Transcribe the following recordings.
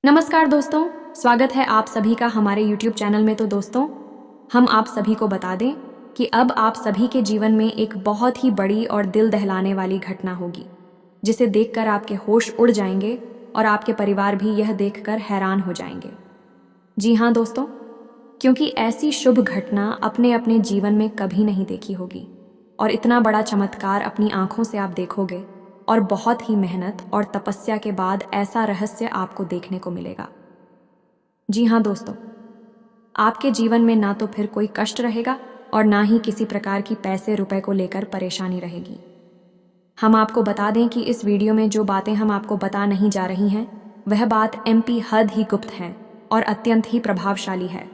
नमस्कार दोस्तों, स्वागत है आप सभी का हमारे YouTube चैनल में। तो दोस्तों, हम आप सभी को बता दें कि अब आप सभी के जीवन में एक बहुत ही बड़ी और दिल दहलाने वाली घटना होगी, जिसे देखकर आपके होश उड़ जाएंगे और आपके परिवार भी यह देखकर हैरान हो जाएंगे। जी हाँ दोस्तों, क्योंकि ऐसी शुभ घटना अपने अपने जीवन में कभी नहीं देखी होगी और इतना बड़ा चमत्कार अपनी आंखों से आप देखोगे और बहुत ही मेहनत और तपस्या के बाद ऐसा रहस्य आपको देखने को मिलेगा। जी हाँ दोस्तों, आपके जीवन में ना तो फिर कोई कष्ट रहेगा और ना ही किसी प्रकार की पैसे रुपए को लेकर परेशानी रहेगी। हम आपको बता दें कि इस वीडियो में जो बातें हम आपको बता नहीं जा रही हैं, वह बात MP हद ही गुप्त है और अत्यंत ही प्रभावशाली है।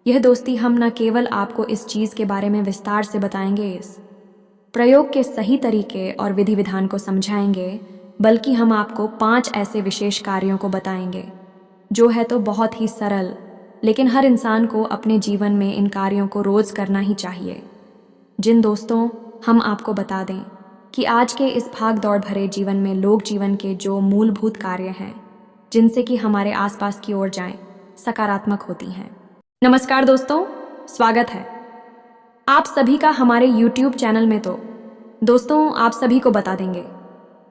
यह दोस्ती हम न केवल आपको इस चीज़ के बारे में विस्तार से बताएंगे, इस प्रयोग के सही तरीके और विधि विधान को समझाएंगे, बल्कि हम आपको 5 ऐसे विशेष कार्यों को बताएंगे जो है तो बहुत ही सरल, लेकिन हर इंसान को अपने जीवन में इन कार्यों को रोज करना ही चाहिए। जिन दोस्तों, हम आपको बता दें कि आज के इस भाग दौड़ भरे जीवन में लोग जीवन के जो मूलभूत कार्य हैं, जिनसे कि हमारे आसपास की ओर जाएं, सकारात्मक होती हैं। नमस्कार दोस्तों, स्वागत है आप सभी का हमारे YouTube चैनल में। तो दोस्तों, आप सभी को बता देंगे,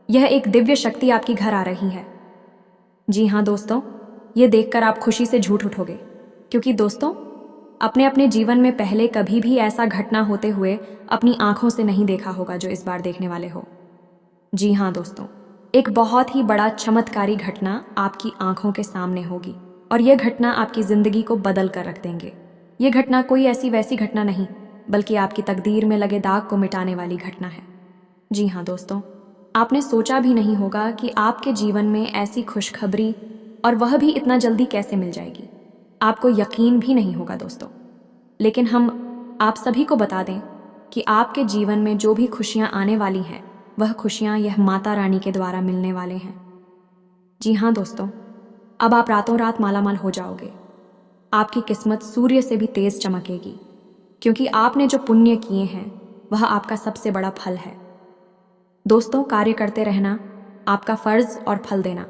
यह एक दिव्य शक्ति आपकी घर आ रही है। जी हाँ दोस्तों, ये देखकर आप खुशी से झूठ उठोगे, क्योंकि दोस्तों, अपने अपने जीवन में पहले कभी भी ऐसा घटना होते हुए अपनी आंखों से नहीं देखा होगा जो इस बार देखने वाले हो। जी हाँ दोस्तों, एक बहुत ही बड़ा चमत्कारी घटना आपकी आंखों के सामने होगी और यह घटना आपकी जिंदगी को बदल कर रख देंगे। यह घटना कोई ऐसी वैसी घटना नहीं, बल्कि आपकी तकदीर में लगे दाग को मिटाने वाली घटना है। जी हाँ दोस्तों, आपने सोचा भी नहीं होगा कि आपके जीवन में ऐसी खुशखबरी, और वह भी इतना जल्दी कैसे मिल जाएगी। आपको यकीन भी नहीं होगा दोस्तों, लेकिन हम आप सभी को बता दें कि आपके जीवन में जो भी खुशियां आने वाली हैं, वह खुशियां यह माता रानी के द्वारा मिलने वाले हैं। जी हाँ दोस्तों, अब आप रातों रात मालामाल हो जाओगे। आपकी किस्मत सूर्य से भी तेज चमकेगी, क्योंकि आपने जो पुण्य किए हैं वह आपका सबसे बड़ा फल है। दोस्तों, कार्य करते रहना आपका फर्ज और फल देना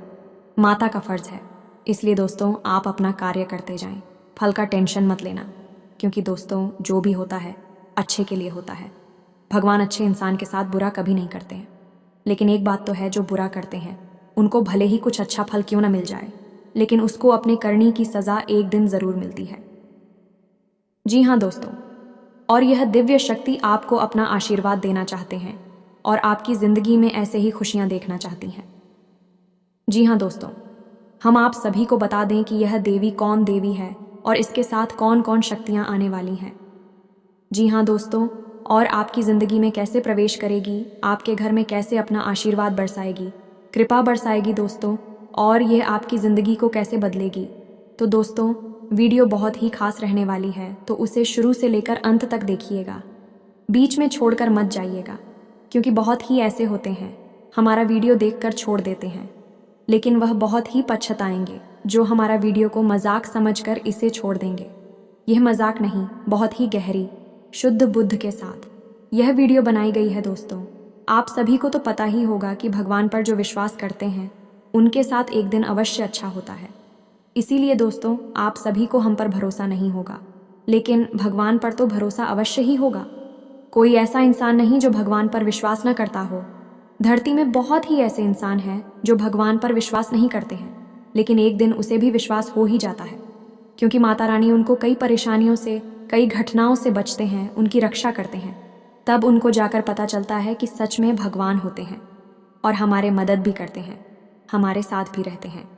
माता का फर्ज है। इसलिए दोस्तों, आप अपना कार्य करते जाएं, फल का टेंशन मत लेना, क्योंकि दोस्तों, जो भी होता है अच्छे के लिए होता है। भगवान अच्छे इंसान के साथ बुरा कभी नहीं करते हैं, लेकिन एक बात तो है, जो बुरा करते हैं उनको भले ही कुछ अच्छा फल क्यों ना मिल जाए, लेकिन उसको अपने करनी की सज़ा एक दिन ज़रूर मिलती है। जी हाँ दोस्तों, और यह दिव्य शक्ति आपको अपना आशीर्वाद देना चाहते हैं और आपकी ज़िंदगी में ऐसे ही खुशियाँ देखना चाहती हैं। जी हाँ दोस्तों, हम आप सभी को बता दें कि यह देवी कौन देवी है और इसके साथ कौन कौन शक्तियाँ आने वाली हैं। जी हाँ दोस्तों, और आपकी ज़िंदगी में कैसे प्रवेश करेगी, आपके घर में कैसे अपना आशीर्वाद बरसाएगी, कृपा बरसाएगी दोस्तों, और यह आपकी ज़िंदगी को कैसे बदलेगी। तो दोस्तों, वीडियो बहुत ही खास रहने वाली है, तो उसे शुरू से लेकर अंत तक देखिएगा, बीच में छोड़कर मत जाइएगा, क्योंकि बहुत ही ऐसे होते हैं हमारा वीडियो देखकर छोड़ देते हैं, लेकिन वह बहुत ही पछताएंगे जो हमारा वीडियो को मजाक समझकर इसे छोड़ देंगे। यह मजाक नहीं, बहुत ही गहरी शुद्ध बुद्ध के साथ यह वीडियो बनाई गई है। दोस्तों, आप सभी को तो पता ही होगा कि भगवान पर जो विश्वास करते हैं उनके साथ एक दिन अवश्य अच्छा होता है। इसीलिए दोस्तों, आप सभी को हम पर भरोसा नहीं होगा, लेकिन भगवान पर तो भरोसा अवश्य ही होगा। कोई ऐसा इंसान नहीं जो भगवान पर विश्वास न करता हो। धरती में बहुत ही ऐसे इंसान हैं जो भगवान पर विश्वास नहीं करते हैं, लेकिन एक दिन उसे भी विश्वास हो ही जाता है, क्योंकि माता रानी उनको कई परेशानियों से, कई घटनाओं से बचते हैं, उनकी रक्षा करते हैं। तब उनको जाकर पता चलता है कि सच में भगवान होते हैं और हमारे मदद भी करते हैं, हमारे साथ भी रहते हैं।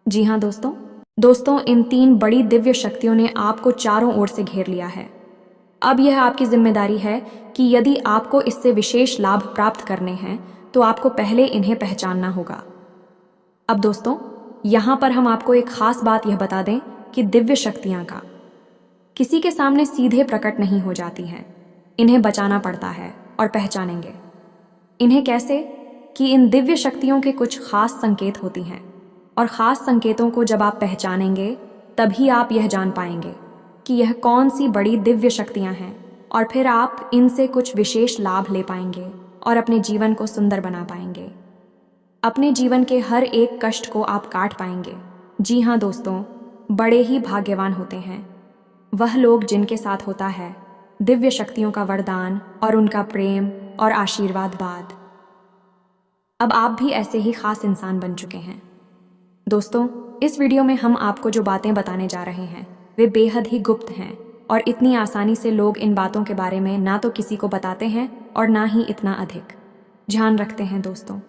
जी हाँ दोस्तों, इन 3 बड़ी दिव्य शक्तियों ने आपको चारों ओर से घेर लिया है। अब यह आपकी जिम्मेदारी है कि यदि आपको इससे विशेष लाभ प्राप्त करने हैं, तो आपको पहले इन्हें पहचानना होगा। अब दोस्तों, यहाँ पर हम आपको एक खास बात यह बता दें कि दिव्य शक्तियाँ का किसी के सामने सीधे प्रकट नहीं हो जाती हैं। इन्हें बचाना पड़ता है, और पहचानेंगे इन्हें कैसे, कि इन दिव्य शक्तियों के कुछ खास संकेत होती हैं, और ख़ास संकेतों को जब आप पहचानेंगे तभी आप यह जान पाएंगे कि यह कौन सी बड़ी दिव्य शक्तियां हैं, और फिर आप इनसे कुछ विशेष लाभ ले पाएंगे और अपने जीवन को सुंदर बना पाएंगे। अपने जीवन के हर एक कष्ट को आप काट पाएंगे जी हाँ दोस्तों, बड़े ही भाग्यवान होते हैं वह लोग जिनके साथ होता है दिव्य शक्तियों का वरदान और उनका प्रेम और आशीर्वाद बाद। अब आप भी ऐसे ही खास इंसान बन चुके हैं। दोस्तों, इस वीडियो में हम आपको जो बातें बताने जा रहे हैं वे बेहद ही गुप्त हैं और इतनी आसानी से लोग इन बातों के बारे में ना तो किसी को बताते हैं और ना ही इतना अधिक ध्यान रखते हैं। दोस्तों,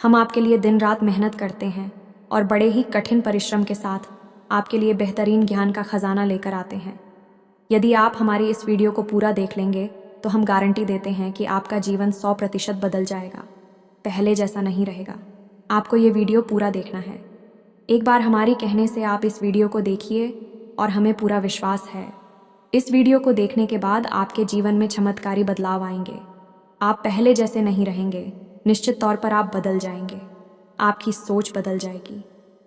हम आपके लिए दिन रात मेहनत करते हैं और बड़े ही कठिन परिश्रम के साथ आपके लिए बेहतरीन ज्ञान का खजाना लेकर आते हैं। यदि आप हमारी इस वीडियो को पूरा देख लेंगे तो हम गारंटी देते हैं कि आपका जीवन 100% बदल जाएगा, पहले जैसा नहीं रहेगा। आपको ये वीडियो पूरा देखना है। एक बार हमारी कहने से आप इस वीडियो को देखिए और हमें पूरा विश्वास है इस वीडियो को देखने के बाद आपके जीवन में चमत्कारी बदलाव आएंगे। आप पहले जैसे नहीं रहेंगे, निश्चित तौर पर आप बदल जाएंगे, आपकी सोच बदल जाएगी।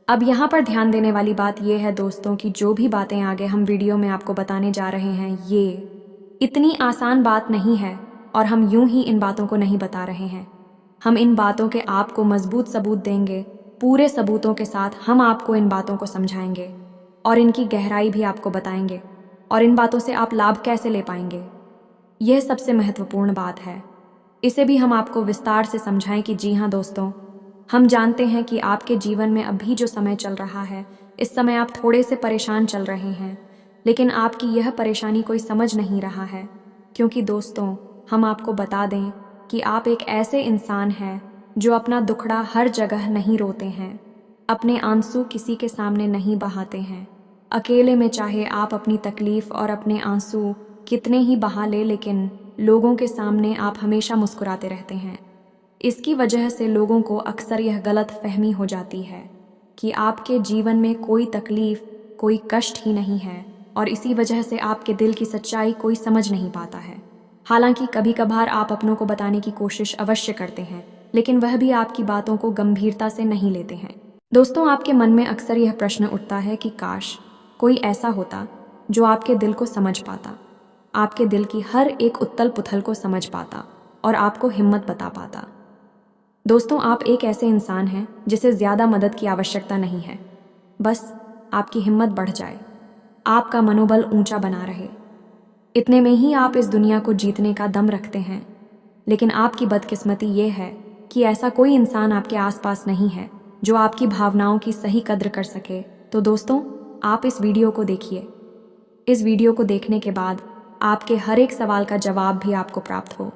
अब यहाँ पर ध्यान देने वाली बात यह है दोस्तों कि जो भी बातें आगे हम वीडियो में आपको बताने जा रहे हैं ये इतनी आसान बात नहीं है और हम यूं ही इन बातों को नहीं बता रहे हैं। हम इन बातों के आपको मजबूत सबूत देंगे, पूरे सबूतों के साथ हम आपको इन बातों को समझाएंगे और इनकी गहराई भी आपको बताएंगे और इन बातों से आप लाभ कैसे ले पाएंगे। यह सबसे महत्वपूर्ण बात है। इसे भी हम आपको विस्तार से समझाएं कि जी हाँ दोस्तों, हम जानते हैं कि आपके जीवन में अभी जो समय चल रहा है इस समय आप थोड़े से परेशान चल रहे हैं, लेकिन आपकी यह परेशानी कोई समझ नहीं रहा है, क्योंकि दोस्तों हम आपको बता दें कि आप एक ऐसे इंसान हैं जो अपना दुखड़ा हर जगह नहीं रोते हैं, अपने आंसू किसी के सामने नहीं बहाते हैं। अकेले में चाहे आप अपनी तकलीफ और अपने आंसू कितने ही बहा ले, लेकिन लोगों के सामने आप हमेशा मुस्कुराते रहते हैं। इसकी वजह से लोगों को अक्सर यह गलत फहमी हो जाती है कि आपके जीवन में कोई तकलीफ, कोई कष्ट ही नहीं है और इसी वजह से आपके दिल की सच्चाई कोई समझ नहीं पाता है। हालांकि कभी कभार आप अपनों को बताने की कोशिश अवश्य करते हैं, लेकिन वह भी आपकी बातों को गंभीरता से नहीं लेते हैं। दोस्तों, आपके मन में अक्सर यह प्रश्न उठता है कि काश कोई ऐसा होता जो आपके दिल को समझ पाता, आपके दिल की हर एक उथल पुथल को समझ पाता और आपको हिम्मत बता पाता। दोस्तों, आप एक ऐसे इंसान हैं जिसे ज़्यादा मदद की आवश्यकता नहीं है, बस आपकी हिम्मत बढ़ जाए, आपका मनोबल ऊंचा बना रहे। इतने में ही आप इस दुनिया को जीतने का दम रखते हैं। लेकिन आपकी बदकिस्मती ये है कि ऐसा कोई इंसान आपके आसपास नहीं है जो आपकी भावनाओं की सही कद्र कर सके। तो दोस्तों, आप इस वीडियो को देखिए। इस वीडियो को देखने के बाद आपके हर एक सवाल का जवाब भी आपको प्राप्त हो।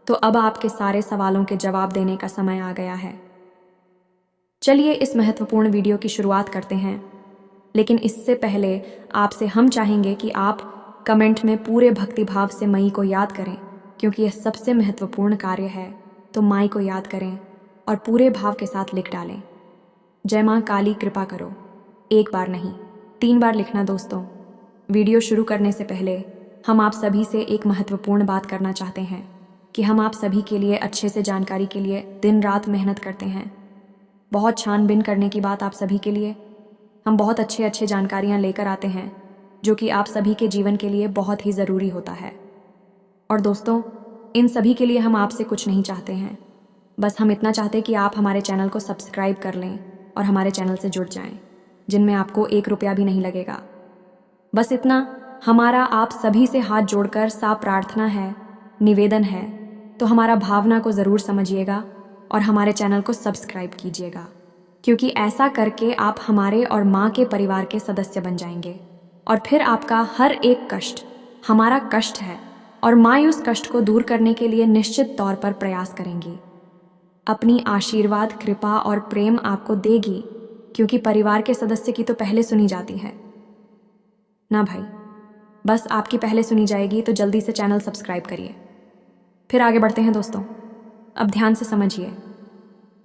तो अब आपके सारे सवालों के जवाब देने का समय आ गया है। चलिए इस महत्वपूर्ण वीडियो की शुरुआत करते हैं, लेकिन इससे पहले आपसे हम चाहेंगे कि आप कमेंट में पूरे भक्तिभाव से मई को याद करें, क्योंकि यह सबसे महत्वपूर्ण कार्य है। तो माई को याद करें और पूरे भाव के साथ लिख डालें, जय माँ काली कृपा करो। एक बार नहीं, 3 बार लिखना। दोस्तों, वीडियो शुरू करने से पहले हम आप सभी से एक महत्वपूर्ण बात करना चाहते हैं कि हम आप सभी के लिए अच्छे से जानकारी के लिए दिन रात मेहनत करते हैं। बहुत छानबीन करने की बात आप सभी के लिए। हम बहुत अच्छे जानकारियाँ लेकर आते हैं जो कि आप सभी के जीवन के लिए बहुत ही ज़रूरी होता है। और दोस्तों, इन सभी के लिए हम आपसे कुछ नहीं चाहते हैं, बस हम इतना चाहते हैं कि आप हमारे चैनल को सब्सक्राइब कर लें और हमारे चैनल से जुड़ जाएं, जिनमें आपको 1 रुपया भी नहीं लगेगा। बस इतना हमारा आप सभी से हाथ जोड़कर साफ प्रार्थना है, निवेदन है। तो हमारा भावना को ज़रूर समझिएगा और हमारे चैनल को सब्सक्राइब कीजिएगा, क्योंकि ऐसा करके आप हमारे और माँ के परिवार के सदस्य बन जाएंगे और फिर आपका हर एक कष्ट हमारा कष्ट है और माँ उस कष्ट को दूर करने के लिए निश्चित तौर पर प्रयास करेंगी। अपनी आशीर्वाद, कृपा और प्रेम आपको देगी, क्योंकि परिवार के सदस्य की तो पहले सुनी जाती है ना भाई। बस आपकी पहले सुनी जाएगी, तो जल्दी से चैनल सब्सक्राइब करिए। फिर आगे बढ़ते हैं दोस्तों। अब ध्यान से समझिए,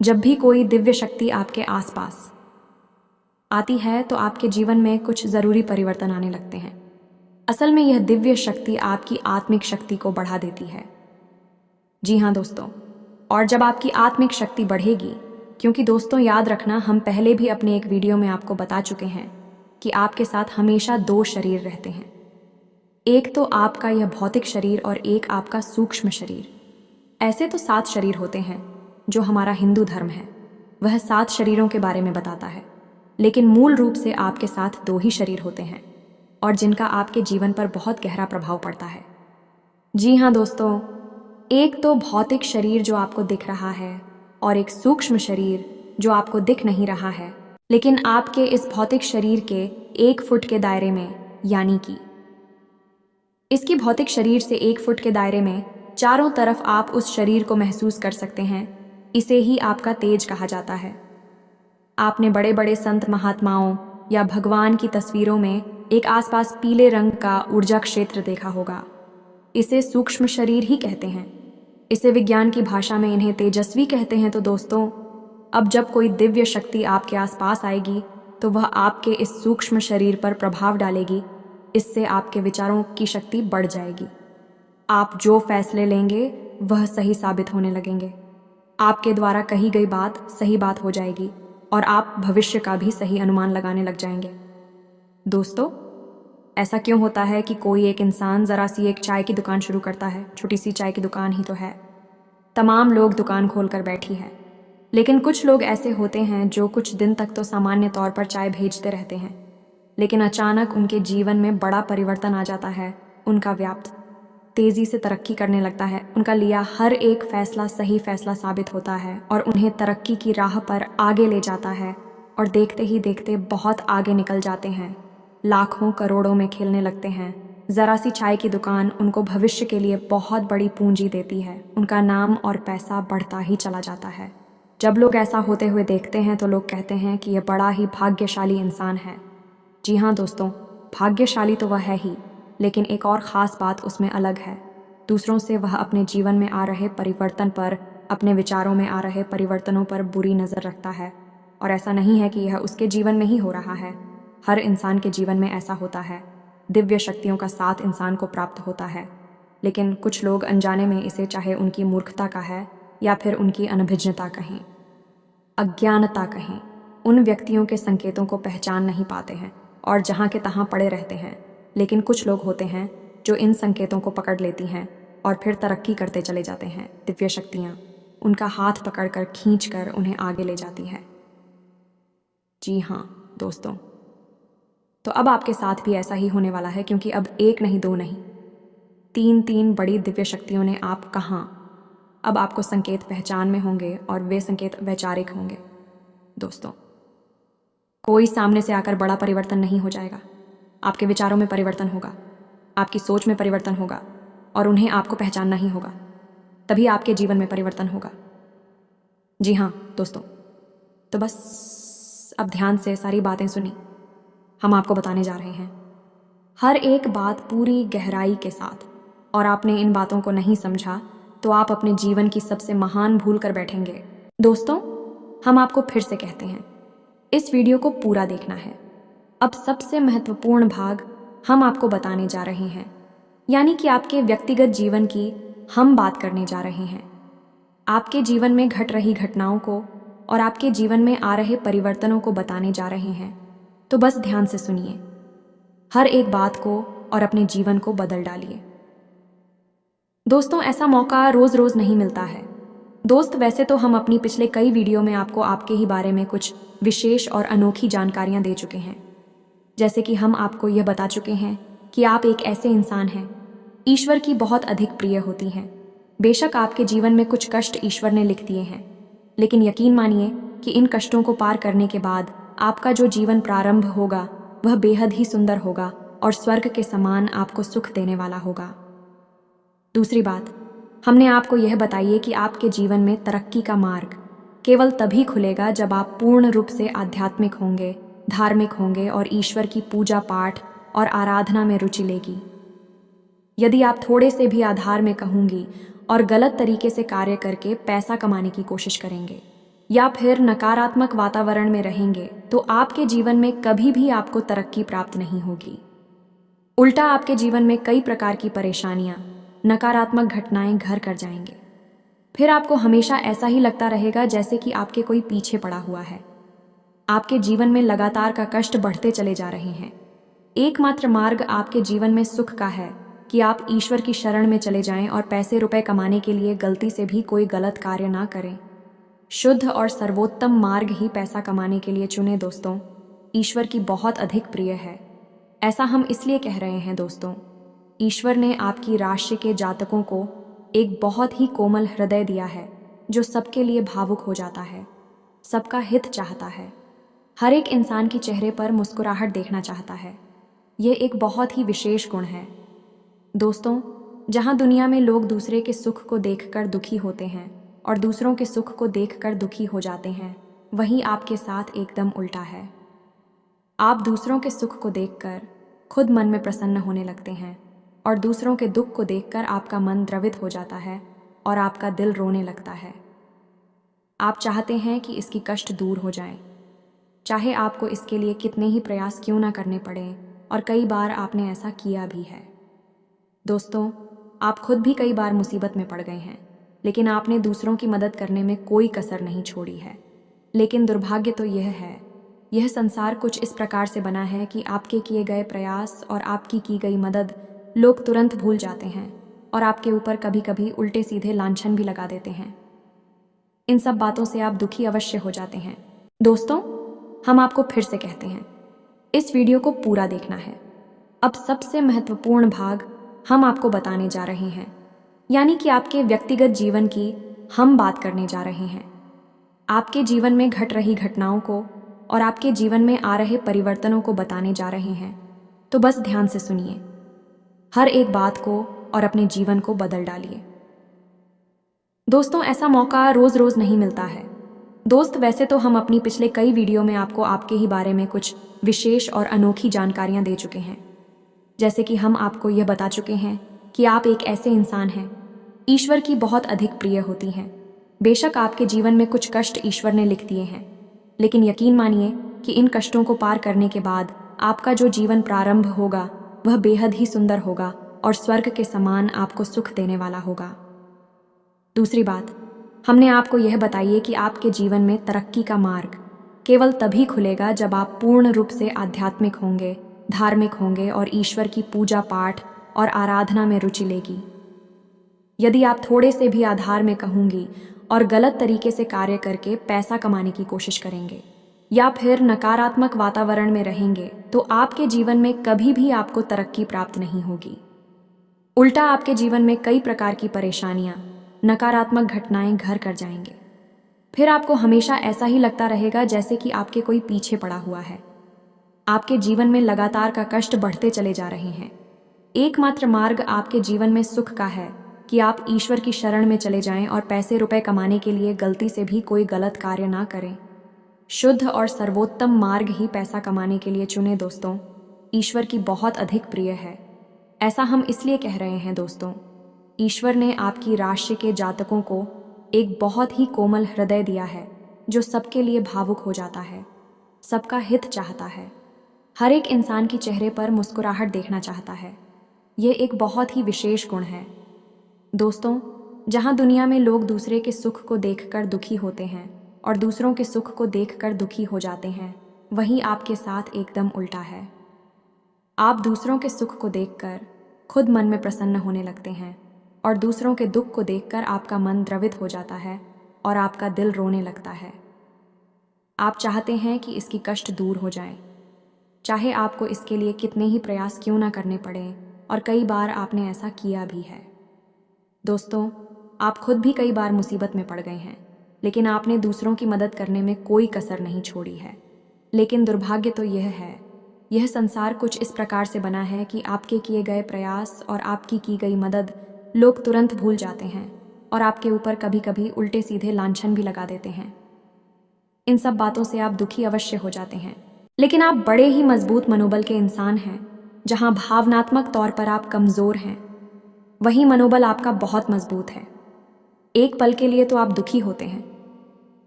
जब भी कोई दिव्य शक्ति आपके आसपास आती है तो आपके जीवन में कुछ ज़रूरी परिवर्तन आने लगते हैं। असल में यह दिव्य शक्ति आपकी आत्मिक शक्ति को बढ़ा देती है। जी हाँ दोस्तों, और जब आपकी आत्मिक शक्ति बढ़ेगी, क्योंकि दोस्तों याद रखना, हम पहले भी अपने एक वीडियो में आपको बता चुके हैं कि आपके साथ हमेशा 2 शरीर रहते हैं। एक तो आपका यह भौतिक शरीर और एक आपका सूक्ष्म शरीर। ऐसे तो 7 शरीर होते हैं। जो हमारा हिंदू धर्म है वह 7 शरीरों के बारे में बताता है। लेकिन मूल रूप से आपके साथ दो ही शरीर होते हैं और जिनका आपके जीवन पर बहुत गहरा प्रभाव पड़ता है। जी हाँ दोस्तों, एक तो भौतिक शरीर जो आपको दिख रहा है और एक सूक्ष्म शरीर जो आपको दिख नहीं रहा है, लेकिन आपके इस भौतिक शरीर के 1 फुट के दायरे में, यानी कि इसकी भौतिक शरीर से 1 फुट के दायरे में चारों तरफ आप उस शरीर को महसूस कर सकते हैं। इसे ही आपका तेज कहा जाता है। आपने बड़े बड़े संत महात्माओं या भगवान की तस्वीरों में एक आसपास पीले रंग का ऊर्जा क्षेत्र देखा होगा। इसे सूक्ष्म शरीर ही कहते हैं। इसे विज्ञान की भाषा में इन्हें तेजस्वी कहते हैं। तो दोस्तों, अब जब कोई दिव्य शक्ति आपके आसपास आएगी तो वह आपके इस सूक्ष्म शरीर पर प्रभाव डालेगी। इससे आपके विचारों की शक्ति बढ़ जाएगी। आप जो फैसले लेंगे वह सही साबित होने लगेंगे। आपके द्वारा कही गई बात सही बात हो जाएगी और आप भविष्य का भी सही अनुमान लगाने लग जाएंगे। दोस्तों, ऐसा क्यों होता है कि कोई एक इंसान ज़रा सी एक चाय की दुकान शुरू करता है, छोटी सी चाय की दुकान ही तो है, तमाम लोग दुकान खोलकर बैठी है, लेकिन कुछ लोग ऐसे होते हैं जो कुछ दिन तक तो सामान्य तौर पर चाय भेजते रहते हैं, लेकिन अचानक उनके जीवन में बड़ा परिवर्तन आ जाता है। उनका व्यापार तेज़ी से तरक्की करने लगता है। उनका लिया हर एक फैसला सही फैसला साबित होता है और उन्हें तरक्की की राह पर आगे ले जाता है और देखते ही देखते बहुत आगे निकल जाते हैं। लाखों करोड़ों में खेलने लगते हैं। ज़रा सी चाय की दुकान उनको भविष्य के लिए बहुत बड़ी पूंजी देती है। उनका नाम और पैसा बढ़ता ही चला जाता है। जब लोग ऐसा होते हुए देखते हैं तो लोग कहते हैं कि यह बड़ा ही भाग्यशाली इंसान है। जी हाँ दोस्तों, भाग्यशाली तो वह है ही, लेकिन एक और ख़ास बात उसमें अलग है। दूसरों से वह अपने जीवन में आ रहे परिवर्तन पर, अपने विचारों में आ रहे परिवर्तनों पर बुरी नज़र रखता है। और ऐसा नहीं है कि यह उसके जीवन में ही हो रहा है, हर इंसान के जीवन में ऐसा होता है। दिव्य शक्तियों का साथ इंसान को प्राप्त होता है, लेकिन कुछ लोग अनजाने में इसे, चाहे उनकी मूर्खता का है या फिर उनकी अनभिज्ञता कहें, अज्ञानता कहें, उन व्यक्तियों के संकेतों को पहचान नहीं पाते हैं और जहाँ के तहाँ पड़े रहते हैं। लेकिन कुछ लोग होते हैं जो इन संकेतों को पकड़ लेती हैं और फिर तरक्की करते चले जाते हैं। दिव्य शक्तियाँ उनका हाथ पकड़कर खींचकर उन्हें आगे ले जाती है। जी हाँ दोस्तों, तो अब आपके साथ भी ऐसा ही होने वाला है, क्योंकि अब एक नहीं, दो नहीं, तीन बड़ी दिव्य शक्तियों ने आप कहाँ, अब आपको संकेत पहचान में होंगे और वे संकेत वैचारिक होंगे। दोस्तों, कोई सामने से आकर बड़ा परिवर्तन नहीं हो जाएगा। आपके विचारों में परिवर्तन होगा, आपकी सोच में परिवर्तन होगा और उन्हें आपको पहचानना ही होगा, तभी आपके जीवन में परिवर्तन होगा। जी हाँ दोस्तों, तो बस अब ध्यान से सारी बातें सुनी। हम आपको बताने जा रहे हैं हर एक बात पूरी गहराई के साथ, और आपने इन बातों को नहीं समझा तो आप अपने जीवन की सबसे महान भूल कर बैठेंगे। दोस्तों, हम आपको फिर से कहते हैं, इस वीडियो को पूरा देखना है। अब सबसे महत्वपूर्ण भाग हम आपको बताने जा रहे हैं, यानी कि आपके व्यक्तिगत जीवन की हम बात करने जा रहे हैं। आपके जीवन में घट रही घटनाओं को और आपके जीवन में आ रहे परिवर्तनों को बताने जा रहे हैं। तो बस ध्यान से सुनिए हर एक बात को और अपने जीवन को बदल डालिए। दोस्तों, ऐसा मौका रोज़ रोज़ नहीं मिलता है। दोस्त, वैसे तो हम अपनी पिछले कई वीडियो में आपको आपके ही बारे में कुछ विशेष और अनोखी जानकारियां दे चुके हैं। जैसे कि हम आपको यह बता चुके हैं कि आप एक ऐसे इंसान हैं ईश्वर की बहुत अधिक प्रिय होती हैं। बेशक आपके जीवन में कुछ कष्ट ईश्वर ने लिख दिए हैं, लेकिन यकीन मानिए कि इन कष्टों को पार करने के बाद आपका जो जीवन प्रारंभ होगा वह बेहद ही सुंदर होगा और स्वर्ग के समान आपको सुख देने वाला होगा। दूसरी बात, हमने आपको यह बताइए कि आपके जीवन में तरक्की का मार्ग केवल तभी खुलेगा जब आप पूर्ण रूप से आध्यात्मिक होंगे, धार्मिक होंगे और ईश्वर की पूजा पाठ और आराधना में रुचि लेगी। यदि आप थोड़े से भी आधार में कहूँगी और गलत तरीके से कार्य करके पैसा कमाने की कोशिश करेंगे या फिर नकारात्मक वातावरण में रहेंगे तो आपके जीवन में कभी भी आपको तरक्की प्राप्त नहीं होगी। उल्टा आपके जीवन में कई प्रकार की परेशानियां, नकारात्मक घटनाएं घर कर जाएंगे। फिर आपको हमेशा ऐसा ही लगता रहेगा जैसे कि आपके कोई पीछे पड़ा हुआ है। आपके जीवन में लगातार का कष्ट बढ़ते चले जा रहे हैं। एकमात्र मार्ग आपके जीवन में सुख का है कि आप ईश्वर की शरण में चले जाएं और पैसे रुपए कमाने के लिए गलती से भी कोई गलत कार्य ना करें। शुद्ध और सर्वोत्तम मार्ग ही पैसा कमाने के लिए चुने। दोस्तों, ईश्वर की बहुत अधिक प्रिय है। ऐसा हम इसलिए कह रहे हैं दोस्तों, ईश्वर ने आपकी राशि के जातकों को एक बहुत ही कोमल हृदय दिया है जो सबके लिए भावुक हो जाता है, सबका हित चाहता है, हर एक इंसान के चेहरे पर मुस्कुराहट देखना चाहता है। यह एक बहुत ही विशेष गुण है दोस्तों। जहां दुनिया में लोग दूसरे के सुख को देखकर दुखी होते हैं और दूसरों के सुख को देखकर दुखी हो जाते हैं, वहीं आपके साथ एकदम उल्टा है। आप दूसरों के सुख को देखकर खुद मन में प्रसन्न होने लगते हैं और दूसरों के दुख को देखकर आपका मन द्रवित हो जाता है और आपका दिल रोने लगता है। आप चाहते हैं कि इसकी कष्ट दूर हो जाए, चाहे आपको इसके लिए कितने ही प्रयास क्यों ना करने पड़े, और कई बार आपने ऐसा किया भी है। दोस्तों, आप खुद भी कई बार मुसीबत में पड़ गए हैं, लेकिन आपने दूसरों की मदद करने में कोई कसर नहीं छोड़ी है। लेकिन दुर्भाग्य तो यह है, यह संसार कुछ इस प्रकार से बना है कि आपके किए गए प्रयास और आपकी की गई मदद लोग तुरंत भूल जाते हैं और आपके ऊपर कभी कभी उल्टे सीधे लांछन भी लगा देते हैं। इन सब बातों से आप दुखी अवश्य हो जाते हैं। दोस्तों, हम आपको फिर से कहते हैं, इस वीडियो को पूरा देखना है। अब सबसे महत्वपूर्ण भाग हम आपको बताने जा रहे हैं, यानी कि आपके व्यक्तिगत जीवन की हम बात करने जा रहे हैं। आपके जीवन में घट रही घटनाओं को और आपके जीवन में आ रहे परिवर्तनों को बताने जा रहे हैं, तो बस ध्यान से सुनिए हर एक बात को और अपने जीवन को बदल डालिए। दोस्तों, ऐसा मौका रोज रोज नहीं मिलता है। दोस्त, वैसे तो हम अपनी पिछले कई वीडियो में आपको आपके ही बारे में कुछ विशेष और अनोखी जानकारियां दे चुके हैं, जैसे कि हम आपको यह बता चुके हैं कि आप एक ऐसे इंसान हैं ईश्वर की बहुत अधिक प्रिय होती हैं। बेशक आपके जीवन में कुछ कष्ट ईश्वर ने लिख दिए हैं, लेकिन यकीन मानिए कि इन कष्टों को पार करने के बाद आपका जो जीवन प्रारंभ होगा वह बेहद ही सुंदर होगा और स्वर्ग के समान आपको सुख देने वाला होगा। दूसरी बात, हमने आपको यह बताइए कि आपके जीवन में तरक्की का मार्ग केवल तभी खुलेगा जब आप पूर्ण रूप से आध्यात्मिक होंगे, धार्मिक होंगे और ईश्वर की पूजा पाठ और आराधना में रुचि लेगी। यदि आप थोड़े से भी आधार में कहूंगी और गलत तरीके से कार्य करके पैसा कमाने की कोशिश करेंगे या फिर नकारात्मक वातावरण में रहेंगे, तो आपके जीवन में कभी भी आपको तरक्की प्राप्त नहीं होगी। उल्टा आपके जीवन में कई प्रकार की परेशानियां, नकारात्मक घटनाएं घर कर जाएंगे। फिर आपको हमेशा ऐसा ही लगता रहेगा जैसे कि आपके कोई पीछे पड़ा हुआ है। आपके जीवन में लगातार का कष्ट बढ़ते चले जा रहे हैं। एकमात्र मार्ग आपके जीवन में सुख का है कि आप ईश्वर की शरण में चले जाएं और पैसे रुपए कमाने के लिए गलती से भी कोई गलत कार्य ना करें। शुद्ध और सर्वोत्तम मार्ग ही पैसा कमाने के लिए चुने दोस्तों। ईश्वर की बहुत अधिक प्रिय है। ऐसा हम इसलिए कह रहे हैं दोस्तों, ईश्वर ने आपकी राशि के जातकों को एक बहुत ही कोमल हृदय दिया है जो सबके लिए भावुक हो जाता है, सबका हित चाहता है, हर एक इंसान के चेहरे पर मुस्कुराहट देखना चाहता है। यह एक बहुत ही विशेष गुण है दोस्तों। जहां दुनिया में लोग दूसरे के सुख को देखकर दुखी होते हैं और दूसरों के सुख को देखकर दुखी हो जाते हैं, वहीं आपके साथ एकदम उल्टा है। आप दूसरों के सुख को देखकर खुद मन में प्रसन्न होने लगते हैं और दूसरों के दुख को देखकर आपका मन द्रवित हो जाता है और आपका दिल रोने लगता है। आप चाहते हैं कि इसकी कष्ट दूर हो जाए, चाहे आपको इसके लिए कितने ही प्रयास क्यों ना करने पड़े, और कई बार आपने ऐसा किया भी है। दोस्तों, आप खुद भी कई बार मुसीबत में पड़ गए हैं, लेकिन आपने दूसरों की मदद करने में कोई कसर नहीं छोड़ी है। लेकिन दुर्भाग्य तो यह है, यह संसार कुछ इस प्रकार से बना है कि आपके किए गए प्रयास और आपकी की गई मदद लोग तुरंत भूल जाते हैं और आपके ऊपर कभी कभी उल्टे सीधे लांछन भी लगा देते हैं। इन सब बातों से आप दुखी अवश्य हो जाते हैं, लेकिन आप बड़े ही मजबूत मनोबल के इंसान हैं। जहां भावनात्मक तौर पर आप कमजोर हैं, वहीं मनोबल आपका बहुत मजबूत है। एक पल के लिए तो आप दुखी होते हैं,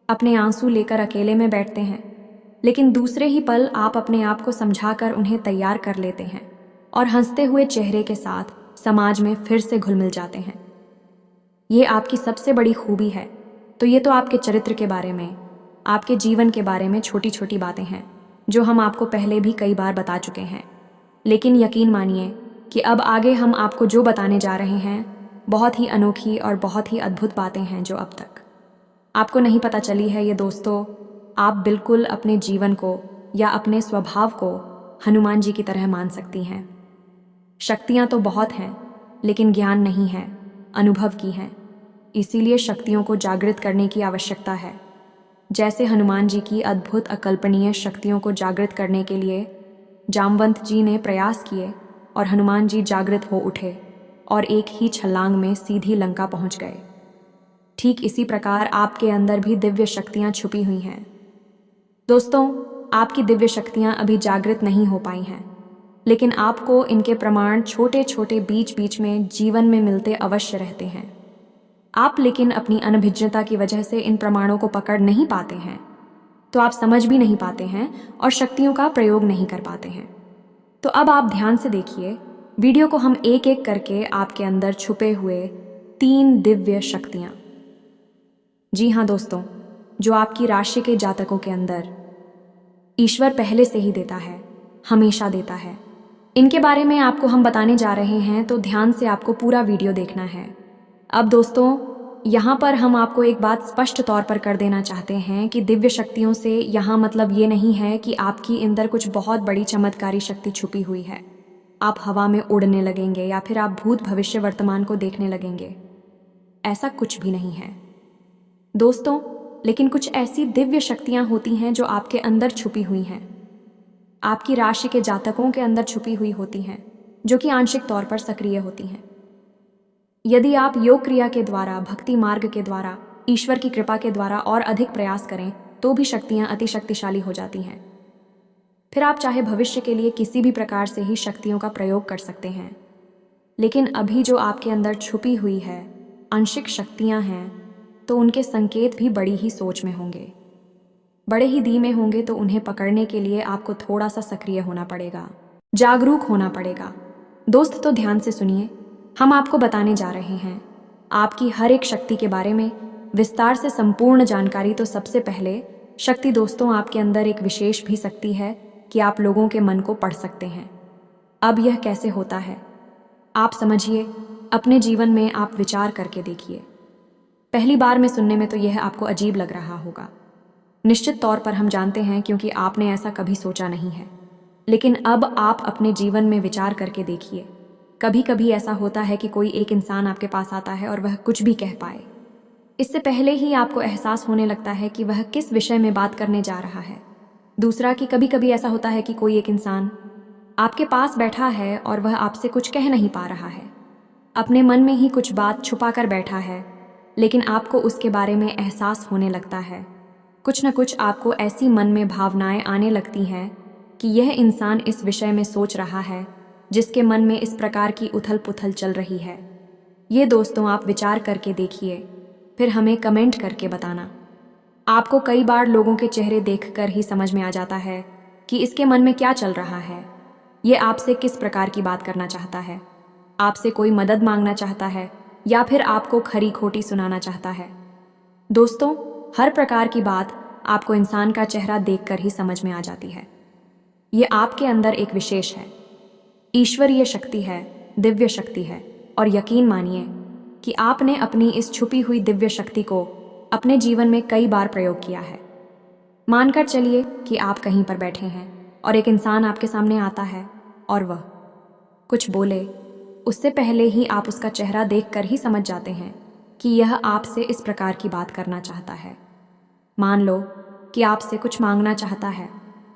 अपने आंसू लेकर अकेले में बैठते हैं, लेकिन दूसरे ही पल आप अपने आप को समझाकर उन्हें तैयार कर लेते हैं और हंसते हुए चेहरे के साथ समाज में फिर से घुल मिल जाते हैं। ये आपकी सबसे बड़ी खूबी है। तो ये तो आपके चरित्र के बारे में, आपके जीवन के बारे में छोटी छोटी बातें हैं जो हम आपको पहले भी कई बार बता चुके हैं। लेकिन यकीन मानिए कि अब आगे हम आपको जो बताने जा रहे हैं बहुत ही अनोखी और बहुत ही अद्भुत बातें हैं जो अब तक आपको नहीं पता चली है। ये दोस्तों, आप बिल्कुल अपने जीवन को या अपने स्वभाव को हनुमान जी की तरह मान सकती हैं। शक्तियाँ तो बहुत हैं, लेकिन ज्ञान नहीं है, अनुभव की हैं। इसीलिए शक्तियों को जागृत करने की आवश्यकता है। जैसे हनुमान जी की अद्भुत अकल्पनीय शक्तियों को जागृत करने के लिए जामवंत जी ने प्रयास किए और हनुमान जी जागृत हो उठे और एक ही छलांग में सीधी लंका पहुंच गए। ठीक इसी प्रकार आपके अंदर भी दिव्य शक्तियां छुपी हुई हैं। दोस्तों, आपकी दिव्य शक्तियां अभी जागृत नहीं हो पाई हैं, लेकिन आपको इनके प्रमाण छोटे छोटे बीच बीच में जीवन में मिलते अवश्य रहते हैं। आप लेकिन अपनी अनभिज्ञता की वजह से इन प्रमाणों को पकड़ नहीं पाते हैं, तो आप समझ भी नहीं पाते हैं और शक्तियों का प्रयोग नहीं कर पाते हैं। तो अब आप ध्यान से देखिए वीडियो को, हम एक एक करके आपके अंदर छुपे हुए 3 दिव्य शक्तियां। जी हाँ दोस्तों, जो आपकी राशि के जातकों के अंदर ईश्वर पहले से ही देता है, हमेशा देता है। इनके बारे में आपको हम बताने जा रहे हैं, तो ध्यान से आपको पूरा वीडियो देखना है। अब दोस्तों, यहाँ पर हम आपको एक बात स्पष्ट तौर पर कर देना चाहते हैं कि दिव्य शक्तियों से यहाँ मतलब ये नहीं है कि आपकी अंदर कुछ बहुत बड़ी चमत्कारी शक्ति छुपी हुई है, आप हवा में उड़ने लगेंगे या फिर आप भूत भविष्य वर्तमान को देखने लगेंगे। ऐसा कुछ भी नहीं है दोस्तों, लेकिन कुछ ऐसी दिव्य शक्तियां होती हैं जो आपके अंदर छुपी हुई हैं, आपकी राशि के जातकों के अंदर छुपी हुई होती हैं, जो कि आंशिक तौर पर सक्रिय होती हैं। यदि आप योग क्रिया के द्वारा, भक्ति मार्ग के द्वारा, ईश्वर की कृपा के द्वारा और अधिक प्रयास करें तो भी शक्तियां अति शक्तिशाली हो जाती हैं। फिर आप चाहे भविष्य के लिए किसी भी प्रकार से ही शक्तियों का प्रयोग कर सकते हैं, लेकिन अभी जो आपके अंदर छुपी हुई है आंशिक शक्तियां हैं, तो उनके संकेत भी बड़ी ही सोच में होंगे, बड़े ही धीमे होंगे। तो उन्हें पकड़ने के लिए आपको थोड़ा सा सक्रिय होना पड़ेगा, जागरूक होना पड़ेगा। दोस्त, तो ध्यान से सुनिए, हम आपको बताने जा रहे हैं आपकी हर एक शक्ति के बारे में विस्तार से संपूर्ण जानकारी। तो सबसे पहले शक्ति दोस्तों, आपके अंदर एक विशेष भी शक्ति है कि आप लोगों के मन को पढ़ सकते हैं। अब यह कैसे होता है आप समझिए, अपने जीवन में आप विचार करके देखिए। पहली बार में सुनने में तो यह आपको अजीब लग रहा होगा, निश्चित तौर पर हम जानते हैं, क्योंकि आपने ऐसा कभी सोचा नहीं है। लेकिन अब आप अपने जीवन में विचार करके देखिए। कभी कभी ऐसा होता है कि कोई एक इंसान आपके पास आता है और वह कुछ भी कह पाए, इससे पहले ही आपको एहसास होने लगता है कि वह किस विषय में बात करने जा रहा है। दूसरा कि कभी कभी ऐसा होता है कि कोई एक इंसान आपके पास बैठा है और वह आपसे कुछ कह नहीं पा रहा है, अपने मन में ही कुछ बात छुपा कर बैठा है, लेकिन आपको उसके बारे में एहसास होने लगता है। कुछ न कुछ आपको ऐसी मन में भावनाएं आने लगती हैं कि यह इंसान इस विषय में सोच रहा है, जिसके मन में इस प्रकार की उथल पुथल चल रही है। ये दोस्तों, आप विचार करके देखिए, फिर हमें कमेंट करके बताना। आपको कई बार लोगों के चेहरे देखकर ही समझ में आ जाता है कि इसके मन में क्या चल रहा है, ये आपसे किस प्रकार की बात करना चाहता है, आपसे कोई मदद मांगना चाहता है या फिर आपको खरी खोटी सुनाना चाहता है। दोस्तों, हर प्रकार की बात आपको इंसान का चेहरा देखकर ही समझ में आ जाती है। ये आपके अंदर एक विशेष है, ईश्वरीय शक्ति है, दिव्य शक्ति है। और यकीन मानिए कि आपने अपनी इस छुपी हुई दिव्य शक्ति को अपने जीवन में कई बार प्रयोग किया है। मानकर चलिए कि आप कहीं पर बैठे हैं और एक इंसान आपके सामने आता है और वह कुछ बोले, उससे पहले ही आप उसका चेहरा देखकर ही समझ जाते हैं कि यह आपसे इस प्रकार की बात करना चाहता है। मान लो कि आपसे कुछ मांगना चाहता है,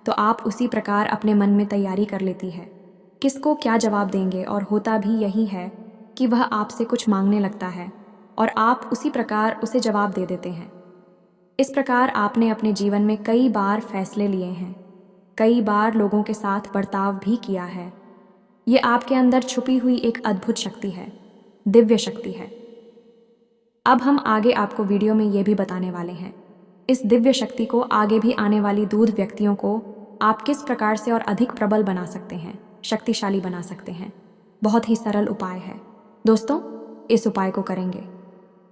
तो आप उसी प्रकार अपने मन में तैयारी कर लेती है किसको क्या जवाब देंगे, और होता भी यही है कि वह आपसे कुछ मांगने लगता है और आप उसी प्रकार उसे जवाब दे देते हैं। इस प्रकार आपने अपने जीवन में कई बार फैसले लिए हैं, कई बार लोगों के साथ बर्ताव भी किया है। ये आपके अंदर छुपी हुई एक अद्भुत शक्ति है, दिव्य शक्ति है। अब हम आगे आपको वीडियो में ये भी बताने वाले हैं, इस दिव्य शक्ति को आगे भी आने वाली दूध व्यक्तियों को आप किस प्रकार से और अधिक प्रबल बना सकते हैं, शक्तिशाली बना सकते हैं। बहुत ही सरल उपाय है दोस्तों, इस उपाय को करेंगे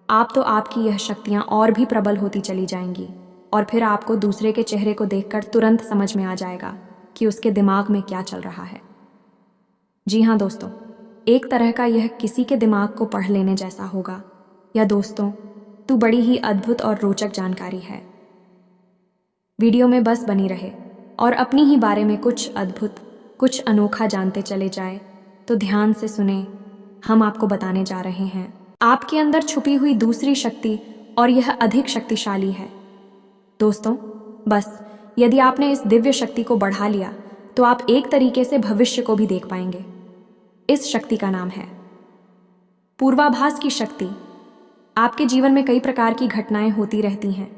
आप तो आपकी यह शक्तियाँ और भी प्रबल होती चली जाएंगी, और फिर आपको दूसरे के चेहरे को देखकर तुरंत समझ में आ जाएगा कि उसके दिमाग में क्या चल रहा है। जी हाँ दोस्तों, एक तरह का यह किसी के दिमाग को पढ़ लेने जैसा होगा। या दोस्तों, तू बड़ी ही अद्भुत और रोचक जानकारी है। वीडियो में बस बनी रहे और अपनी ही बारे में कुछ अद्भुत, कुछ अनोखा जानते चले जाए, तो ध्यान से सुने, हम आपको बताने जा रहे हैं आपके अंदर छुपी हुई दूसरी शक्ति, और यह अधिक शक्तिशाली है। दोस्तों, बस यदि आपने इस दिव्य शक्ति को बढ़ा लिया तो आप एक तरीके से भविष्य को भी देख पाएंगे। इस शक्ति का नाम है पूर्वाभास की शक्ति। आपके जीवन में कई प्रकार की घटनाएं होती रहती हैं।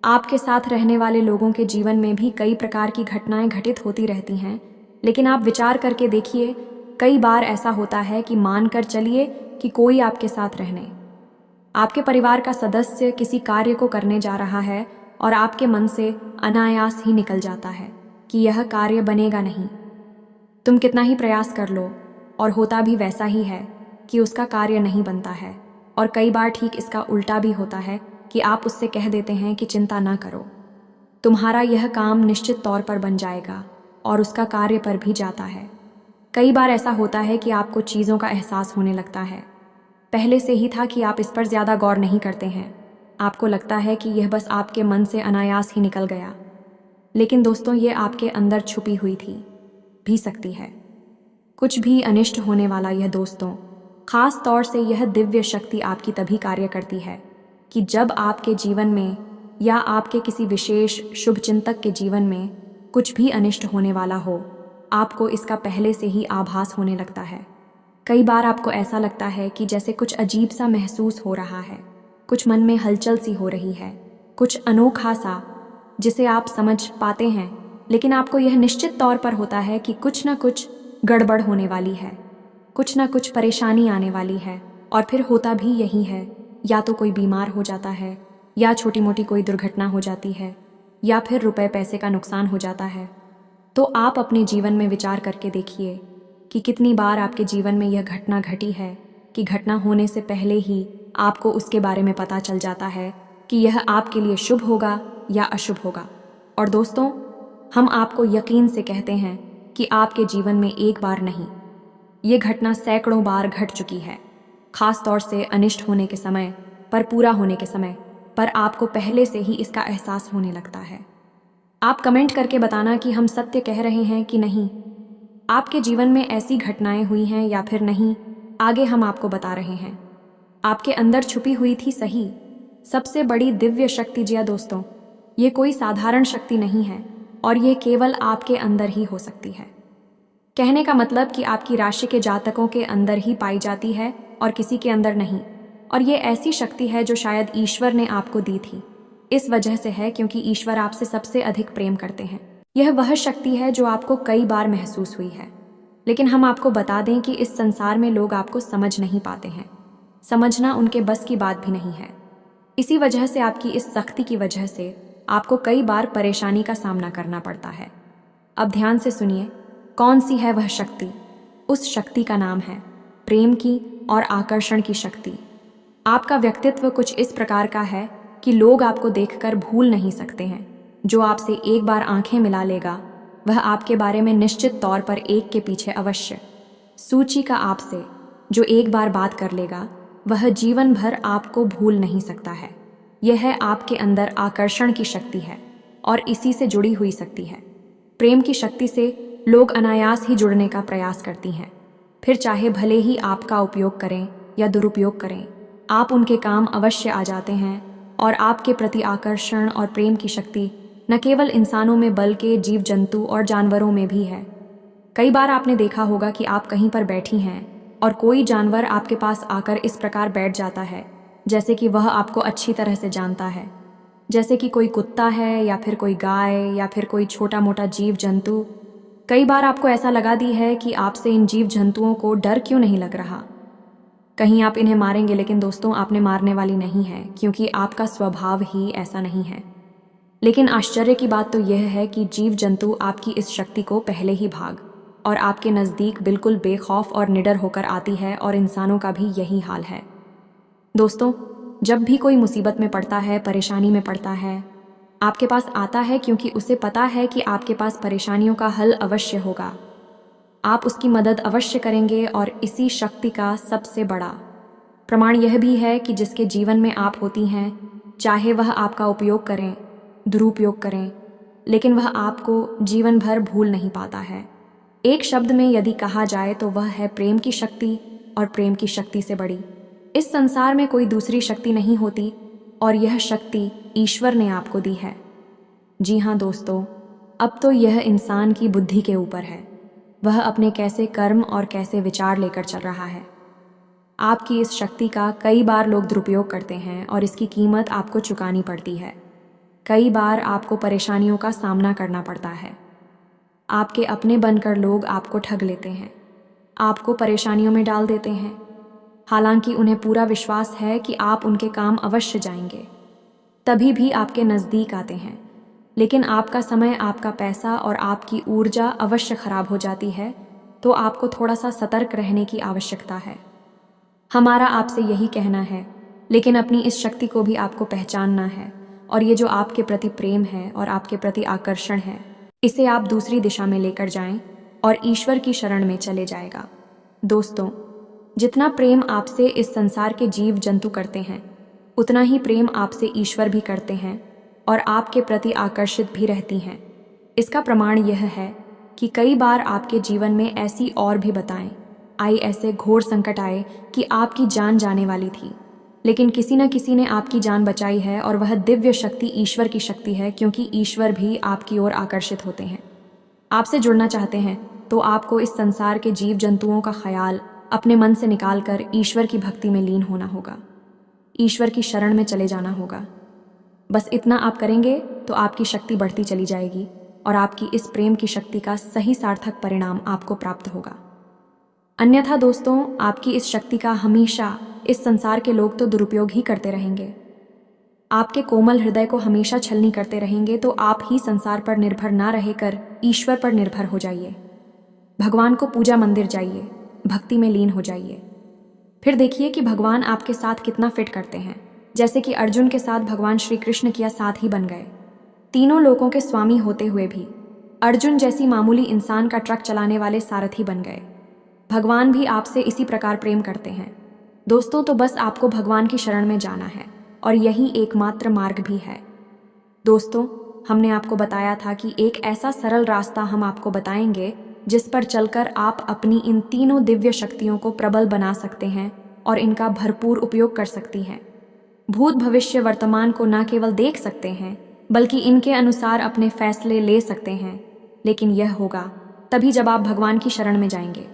आपके साथ रहने वाले लोगों के जीवन में भी कई प्रकार की घटनाएं घटित होती रहती हैं, लेकिन आप विचार करके देखिए, कई बार ऐसा होता है कि मानकर चलिए कि कोई आपके साथ रहने, आपके परिवार का सदस्य किसी कार्य को करने जा रहा है और आपके मन से अनायास ही निकल जाता है कि यह कार्य बनेगा नहीं। तुम कितना ही प्रयास कर लो और होता भी वैसा ही है कि उसका कार्य नहीं बनता है। और कई बार ठीक इसका उल्टा भी होता है कि आप उससे कह देते हैं कि चिंता ना करो, तुम्हारा यह काम निश्चित तौर पर बन जाएगा, और उसका कार्य पर भी जाता है। कई बार ऐसा होता है कि आपको चीज़ों का एहसास होने लगता है, पहले से ही था कि आप इस पर ज़्यादा गौर नहीं करते हैं। आपको लगता है कि यह बस आपके मन से अनायास ही निकल गया, लेकिन दोस्तों, ये आपके अंदर छुपी हुई थी भी सकती है कुछ भी अनिष्ट होने वाला। यह दोस्तों, खास तौर से यह दिव्य शक्ति आपकी तभी कार्य करती है कि जब आपके जीवन में या आपके किसी विशेष शुभ चिंतक के जीवन में कुछ भी अनिष्ट होने वाला हो, आपको इसका पहले से ही आभास होने लगता है। कई बार आपको ऐसा लगता है कि जैसे कुछ अजीब सा महसूस हो रहा है, कुछ मन में हलचल सी हो रही है, कुछ अनोखा सा जिसे आप समझ पाते हैं, लेकिन आपको यह निश्चित तौर पर होता है कि कुछ ना कुछ गड़बड़ होने वाली है, कुछ ना कुछ परेशानी आने वाली है। और फिर होता भी यही है, या तो कोई बीमार हो जाता है, या छोटी मोटी कोई दुर्घटना हो जाती है, या फिर रुपए पैसे का नुकसान हो जाता है। तो आप अपने जीवन में विचार करके देखिए कि कितनी बार आपके जीवन में यह घटना घटी है कि घटना होने से पहले ही आपको उसके बारे में पता चल जाता है कि यह आपके लिए शुभ होगा या अशुभ होगा। और दोस्तों, हम आपको यकीन से कहते हैं कि आपके जीवन में एक बार नहीं, ये घटना सैकड़ों बार घट चुकी है। खास तौर से अनिष्ट होने के समय पर, पूरा होने के समय पर आपको पहले से ही इसका एहसास होने लगता है। आप कमेंट करके बताना कि हम सत्य कह रहे हैं कि नहीं। आपके जीवन में ऐसी घटनाएं हुई हैं या फिर नहीं, आगे हम आपको बता रहे हैं। आपके अंदर छुपी हुई थी सही सबसे बड़ी दिव्य शक्ति। जी दोस्तों, ये कोई साधारण शक्ति नहीं है, और ये केवल आपके अंदर ही हो सकती है। कहने का मतलब कि आपकी राशि के जातकों के अंदर ही पाई जाती है और किसी के अंदर नहीं। और ये ऐसी शक्ति है जो शायद ईश्वर ने आपको दी थी। इस वजह से है क्योंकि ईश्वर आपसे सबसे अधिक प्रेम करते हैं। यह वह शक्ति है जो आपको कई बार महसूस हुई है, लेकिन हम आपको बता दें कि इस संसार में लोग आपको समझ नहीं पाते हैं। समझना उनके बस की बात भी नहीं है। इसी वजह से आपकी इस सख्ती की वजह से आपको कई बार परेशानी का सामना करना पड़ता है। अब ध्यान से सुनिए, कौन सी है वह शक्ति। उस शक्ति का नाम है प्रेम की और आकर्षण की शक्ति। आपका व्यक्तित्व कुछ इस प्रकार का है कि लोग आपको देखकर भूल नहीं सकते हैं। जो आपसे एक बार आंखें मिला लेगा, वह आपके बारे में निश्चित तौर पर एक के पीछे अवश्य सूची का आपसे जो एक बार बात कर लेगा, वह जीवन भर आपको भूल नहीं सकता है। यह है आपके अंदर आकर्षण की शक्ति है और इसी से जुड़ी हुई शक्ति है। प्रेम की शक्ति से लोग अनायास ही जुड़ने का प्रयास करती हैं, फिर चाहे भले ही आपका उपयोग करें या दुरुपयोग करें, आप उनके काम अवश्य आ जाते हैं। और आपके प्रति आकर्षण और प्रेम की शक्ति न केवल इंसानों में बल्कि जीव जंतु और जानवरों में भी है। कई बार आपने देखा होगा कि आप कहीं पर बैठी हैं और कोई जानवर आपके पास आकर इस प्रकार बैठ जाता है जैसे कि वह आपको अच्छी तरह से जानता है, जैसे कि कोई कुत्ता है या फिर कोई गाय या फिर कोई छोटा मोटा जीव जंतु। कई बार आपको ऐसा लगा दी है कि आपसे इन जीव जंतुओं को डर क्यों नहीं लग रहा, कहीं आप इन्हें मारेंगे। लेकिन दोस्तों, आपने मारने वाली नहीं है, क्योंकि आपका स्वभाव ही ऐसा नहीं है। लेकिन आश्चर्य की बात तो यह है कि जीव जंतु आपकी इस शक्ति को पहले ही भाग और आपके नज़दीक बिल्कुल बेखौफ और निडर होकर आती है, और इंसानों का भी यही हाल है। दोस्तों, जब भी कोई मुसीबत में पड़ता है, परेशानी में पड़ता है, आपके पास आता है क्योंकि उसे पता है कि आपके पास परेशानियों का हल अवश्य होगा। आप उसकी मदद अवश्य करेंगे। और इसी शक्ति का सबसे बड़ा प्रमाण यह भी है कि जिसके जीवन में आप होती हैं, चाहे वह आपका उपयोग करें, दुरुपयोग करें, लेकिन वह आपको जीवन भर भूल नहीं पाता है। एक शब्द में यदि कहा जाए तो वह है प्रेम की शक्ति, और प्रेम की शक्ति से बड़ी इस संसार में कोई दूसरी शक्ति नहीं होती, और यह शक्ति ईश्वर ने आपको दी है। जी हाँ दोस्तों, अब तो यह इंसान की बुद्धि के ऊपर है, वह अपने कैसे कर्म और कैसे विचार लेकर चल रहा है। आपकी इस शक्ति का कई बार लोग दुरुपयोग करते हैं और इसकी कीमत आपको चुकानी पड़ती है। कई बार आपको परेशानियों का सामना करना पड़ता है। आपके अपने बनकर लोग आपको ठग लेते हैं, आपको परेशानियों में डाल देते हैं, हालांकि उन्हें पूरा विश्वास है कि आप उनके काम अवश्य जाएंगे, तभी भी आपके नज़दीक आते हैं। लेकिन आपका समय, आपका पैसा और आपकी ऊर्जा अवश्य खराब हो जाती है, तो आपको थोड़ा सा सतर्क रहने की आवश्यकता है। हमारा आपसे यही कहना है, लेकिन अपनी इस शक्ति को भी आपको पहचानना है, और ये जो आपके प्रति प्रेम है और आपके प्रति आकर्षण है, इसे आप दूसरी दिशा में लेकर जाएं और ईश्वर की शरण में चले जाएगा। दोस्तों, जितना प्रेम आपसे इस संसार के जीव जंतु करते हैं, उतना ही प्रेम आपसे ईश्वर भी करते हैं और आपके प्रति आकर्षित भी रहती हैं। इसका प्रमाण यह है कि कई बार आपके जीवन में ऐसी और भी ऐसे घोर संकट आए कि आपकी जान जाने वाली थी, लेकिन किसी न किसी ने आपकी जान बचाई है, और वह दिव्य शक्ति ईश्वर की शक्ति है, क्योंकि ईश्वर भी आपकी ओर आकर्षित होते हैं। आपसे जुड़ना चाहते हैं तो आपको इस संसार के जीव जंतुओं का ख्याल अपने मन से निकालकर ईश्वर की भक्ति में लीन होना होगा, ईश्वर की शरण में चले जाना होगा। बस इतना आप करेंगे तो आपकी शक्ति बढ़ती चली जाएगी और आपकी इस प्रेम की शक्ति का सही सार्थक परिणाम आपको प्राप्त होगा। अन्यथा दोस्तों, आपकी इस शक्ति का हमेशा इस संसार के लोग तो दुरुपयोग ही करते रहेंगे। आपके कोमल हृदय को हमेशा छलनी करते रहेंगे, तो आप ही संसार पर निर्भर ना रहकर ईश्वर पर निर्भर हो जाइए। भगवान को पूजा मंदिर जाइए, भक्ति में लीन हो जाइए। फिर देखिए कि भगवान आपके साथ कितना फिट करते हैं। जैसे कि अर्जुन के साथ भगवान श्री कृष्ण किया साथ ही बन गए। तीनों लोकों के स्वामी होते हुए भी अर्जुन जैसी मामूली इंसान का ट्रक चलाने वाले सारथी बन गए। भगवान भी आपसे इसी प्रकार प्रेम करते हैं। दोस्तों, तो बस आपको भगवान की शरण में जाना है, और यही एकमात्र मार्ग भी है। दोस्तों, हमने आपको बताया था कि एक ऐसा सरल रास्ता हम आपको बताएंगे जिस पर चलकर आप अपनी इन तीनों दिव्य शक्तियों को प्रबल बना सकते हैं और इनका भरपूर उपयोग कर सकती हैं। भूत, भविष्य, वर्तमान को न केवल देख सकते हैं, बल्कि इनके अनुसार अपने फैसले ले सकते हैं। लेकिन यह होगा तभी जब आप भगवान की शरण में जाएंगे।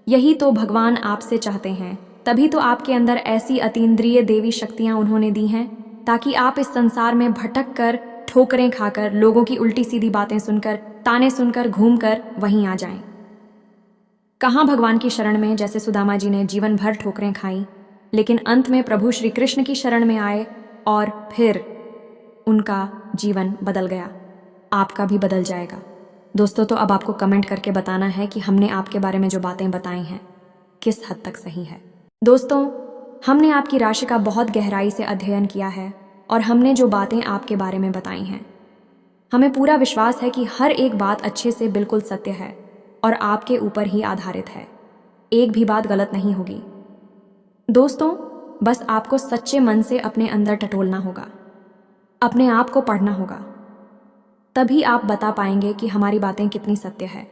यही तो भगवान आपसे चाहते हैं, तभी तो आपके अंदर ऐसी अतीन्द्रिय देवी शक्तियां उन्होंने दी हैं, ताकि आप इस संसार में भटक कर, ठोकरें खाकर, लोगों की उल्टी सीधी बातें सुनकर, ताने सुनकर, घूमकर वहीं आ जाएं। कहाँ भगवान की शरण में, जैसे सुदामा जी ने जीवन भर ठोकरें खाई, लेकिन अंत में प्रभु श्री कृष्ण की शरण में आए और फिर उनका जीवन बदल गया। आपका भी बदल जाएगा। दोस्तों, तो अब आपको कमेंट करके बताना है कि हमने आपके बारे में जो बातें बताई हैं किस हद तक सही है। दोस्तों, हमने आपकी राशि का बहुत गहराई से अध्ययन किया है, और हमने जो बातें आपके बारे में बताई हैं, हमें पूरा विश्वास है कि हर एक बात अच्छे से बिल्कुल सत्य है और आपके ऊपर ही आधारित है। एक भी बात गलत नहीं होगी। दोस्तों, बस आपको सच्चे मन से अपने अंदर टटोलना होगा, अपने आप को पढ़ना होगा, तभी आप बता पाएंगे कि हमारी बातें कितनी सत्य है।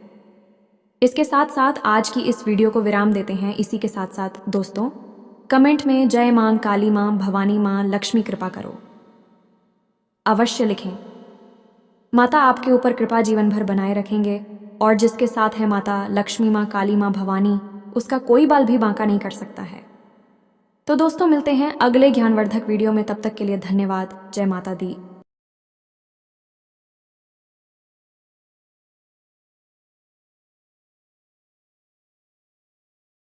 इसके साथ साथ आज की इस वीडियो को विराम देते हैं। इसी के साथ साथ दोस्तों, कमेंट में जय मां काली मां, भवानी मां, लक्ष्मी कृपा करो अवश्य लिखें। माता आपके ऊपर कृपा जीवन भर बनाए रखेंगे, और जिसके साथ है माता लक्ष्मी मां, काली मां, भवानी, उसका कोई बाल भी बांका नहीं कर सकता है। तो दोस्तों, मिलते हैं अगले ज्ञानवर्धक वीडियो में। तब तक के लिए धन्यवाद। जय माता दी।